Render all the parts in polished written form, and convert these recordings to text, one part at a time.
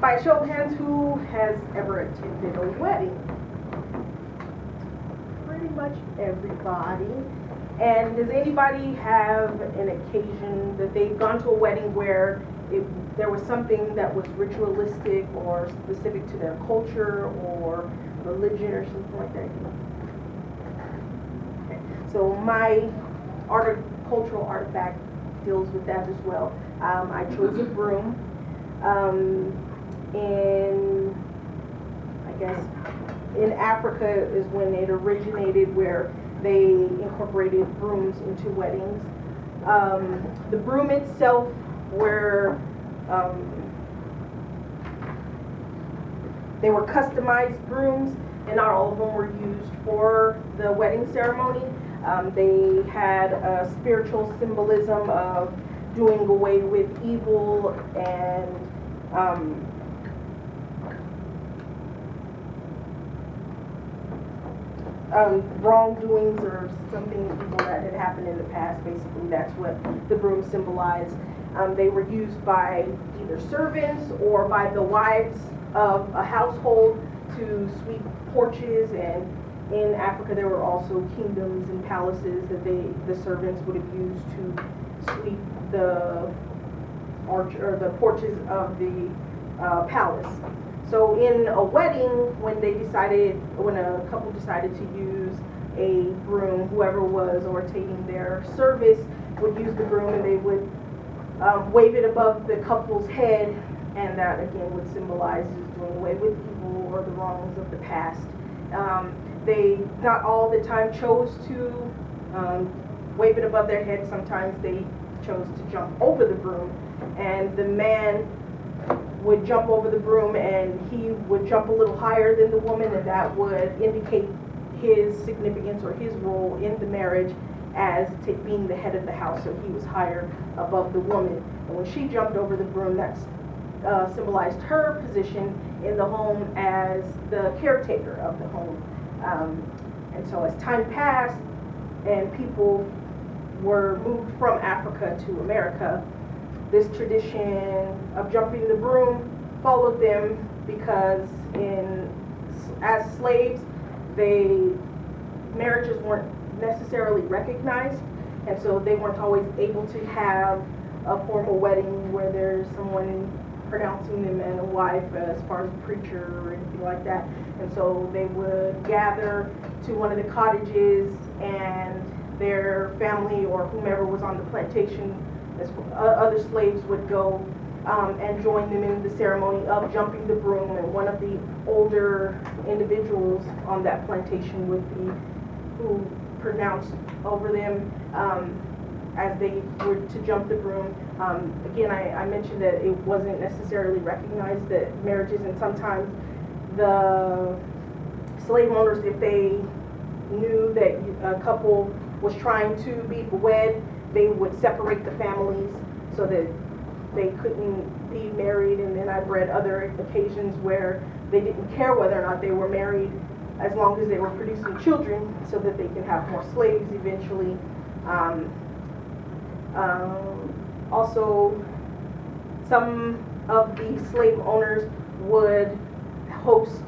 By a show of hands, who has ever attended a wedding? Pretty much everybody. And does anybody have an occasion that they've gone to a wedding where there was something that was ritualistic or specific to their culture or religion or something like that? Okay. So my cultural artifact deals with that as well. I chose a broom. I guess in Africa is when it originated, where they incorporated brooms into weddings. The broom itself, where they were customized brooms, and not all of them were used for the wedding ceremony. They had a spiritual symbolism of doing away with evil and wrongdoings or something evil that had happened in the past. Basically, that's what the broom symbolized. They were used by either servants or by the wives of a household to sweep porches, and in Africa there were also kingdoms and palaces that the servants would have used to sweep the porches of the palace. So in a wedding, when a couple decided to use a broom, whoever was overtaking their service would use the broom, and they would wave it above the couple's head, and that again would symbolize doing away with evil or the wrongs of the past. They not all the time chose to wave it above their head. Sometimes they chose to jump over the broom, and the man would jump over the broom, and he would jump a little higher than the woman, and that would indicate his significance or his role in the marriage as being the head of the house. So he was higher above the woman, and when she jumped over the broom, that symbolized her position in the home as the caretaker of the home. And so as time passed and people were moved from Africa to America, this tradition of jumping the broom followed them, because as slaves, marriages weren't necessarily recognized, and so they weren't always able to have a formal wedding where there's someone pronouncing them and a wife as far as a preacher or anything like that. And so they would gather to one of the cottages, and their family or whomever was on the plantation, other slaves would go and join them in the ceremony of jumping the broom, and one of the older individuals on that plantation would be who pronounced over them as they were to jump the broom. Again, I mentioned that it wasn't necessarily recognized, that marriages, and sometimes the slave owners, if they knew that a couple was trying to be wed, they would separate the families so that they couldn't be married. And then I've read other occasions where they didn't care whether or not they were married, as long as they were producing children, so that they can have more slaves eventually. Also, some of the slave owners would host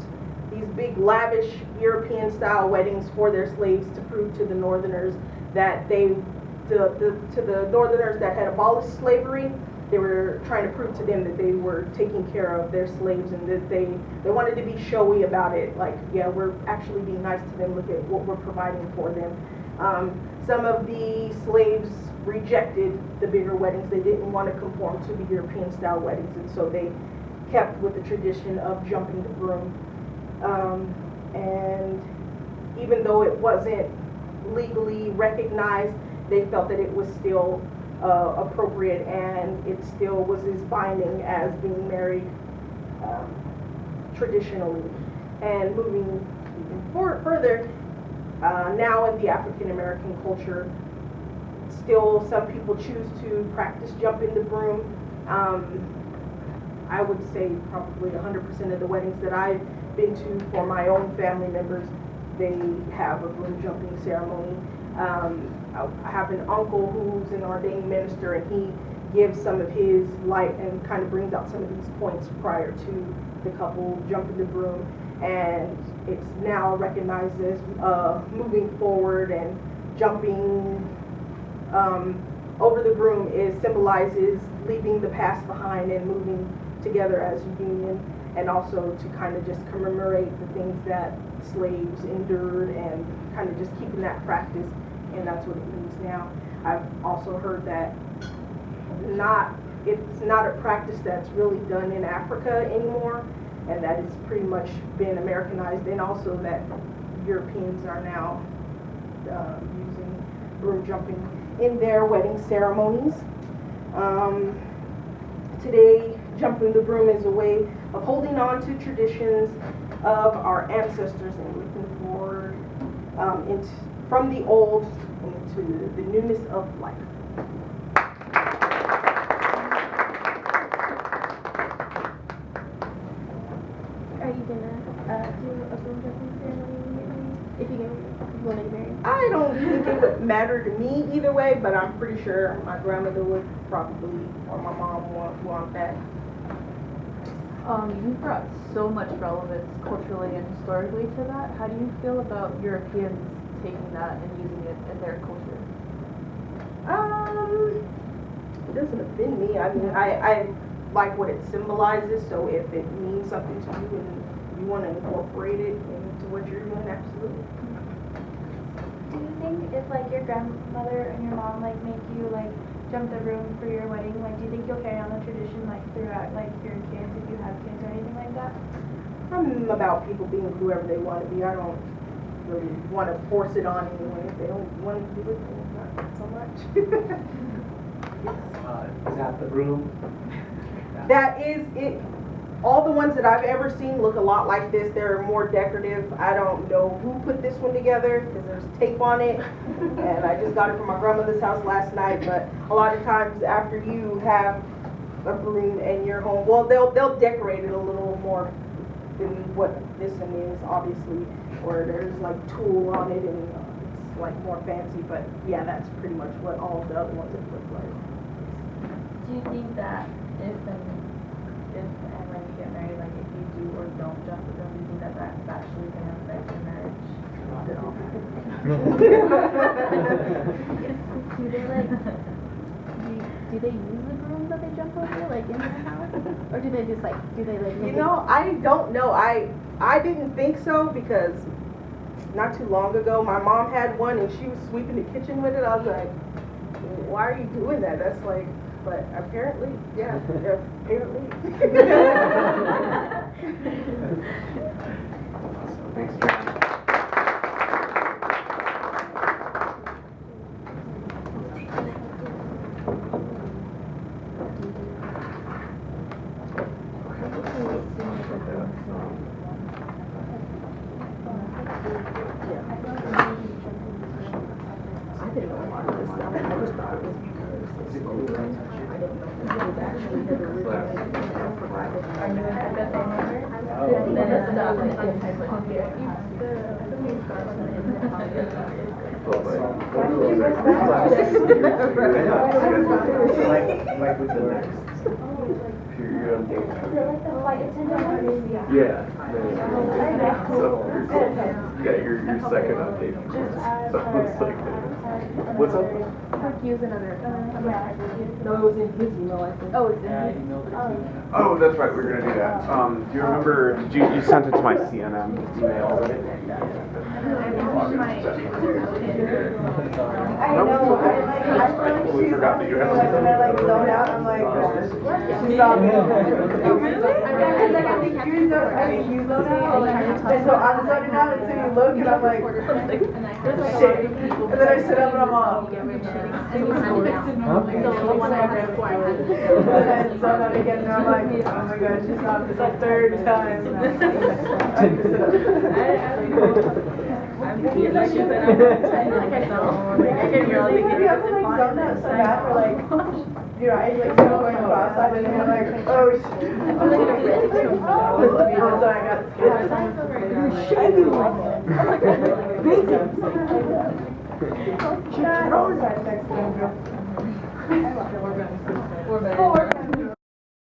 these big lavish European style weddings for their slaves to prove to the Northerners that to the Northerners that had abolished slavery, they were trying to prove to them that they were taking care of their slaves, and that they wanted to be showy about it, like, yeah, we're actually being nice to them, look at what we're providing for them. Some of the slaves rejected the bigger weddings. They didn't want to conform to the European style weddings, and so they kept with the tradition of jumping the broom. And even though it wasn't legally recognized, they felt that it was still appropriate, and it still was as binding as being married traditionally. And moving even further, now in the African American culture, still some people choose to practice jumping the broom. I would say probably 100% of the weddings that I've been to for my own family members, they have a broom jumping ceremony. I have an uncle who's an ordained minister, and he gives some of his light and kind of brings out some of these points prior to the couple jumping the broom. And it's now recognized as moving forward, and jumping over the broom symbolizes leaving the past behind and moving together as a union, and also to kind of just commemorate the things that slaves endured, and kind of just keeping that practice, and that's what it means now. I've also heard that it's not a practice that's really done in Africa anymore, and that it's pretty much been Americanized, and also that Europeans are now using broom jumping in their wedding ceremonies. Today, jumping the broom is a way of holding on to traditions of our ancestors and looking forward from the old into the newness of life. Are you gonna do a broom jumping ceremony immediately? If you want to get married? I don't think it would matter to me either way, but I'm pretty sure my grandmother would probably, or my mom want that. You've brought so much relevance culturally and historically to that. How do you feel about Europeans taking that and using it in their culture? It doesn't offend me. I mean, I like what it symbolizes, so if it means something to you and you want to incorporate it into what you're doing, absolutely. Do you think if like your grandmother and your mom like make you like jump the broom for your wedding, like do you think you'll carry on the tradition like throughout like your kids, if you have kids or anything like that? I'm about people being whoever they want to be. I don't really want to force it on anyone. If they don't want to do it, then not so much. Is that the broom? That is it. All the ones that I've ever seen look a lot like this. They're more decorative. I don't know who put this one together because there's tape on it, and I just got it from my grandmother's house last night. But a lot of times after you have a broom in your home, well, they'll decorate it a little more than what this one is, obviously, where there's like tulle on it and it's like more fancy. But yeah, that's pretty much what all the other ones have looked like. Do you think that if and when you get married, like if you do or don't jump the broom, do you think that that's actually going to affect your marriage? Not at all. Do they like do they use the broom that they jump over like in their house, or do they just like You know, I don't know. I didn't think so, because not too long ago my mom had one and she was sweeping the kitchen with it. I was like, why are you doing that? That's like, but apparently, yeah, apparently. Thanks, Tre'An. I didn't know a lot of this stuff. I just thought it was because it's cool. I didn't know it was actually never really provided. I bet they never. Then it's stuff and then put here. Like with the next period. is it like the flight attendant ones? Yeah. So yeah, you're second on tape. So it's like, what's up? Use another. No, it was in his email, I think. Oh, it's in here. Oh, that's right. We're gonna do that. Do you remember? Did you sent it to my CNN email? I Nope. know. I totally forgot that you had and I like zoned out. I'm like, she's on me. Really? You zoned out. And so I'm zoning out until you look, and I'm like, shit. And then I sit up and I'm all. And then I zone out again, and I'm like, oh my god, she's not. It's the third time. I'm here like you said, I'm like I know. Like I can hear all the You ever like zone out so bad where like your eyes like still going cross-eyed and you're like, oh shit. And so I got scared. Shaking like baby. She throws that next time. We're better.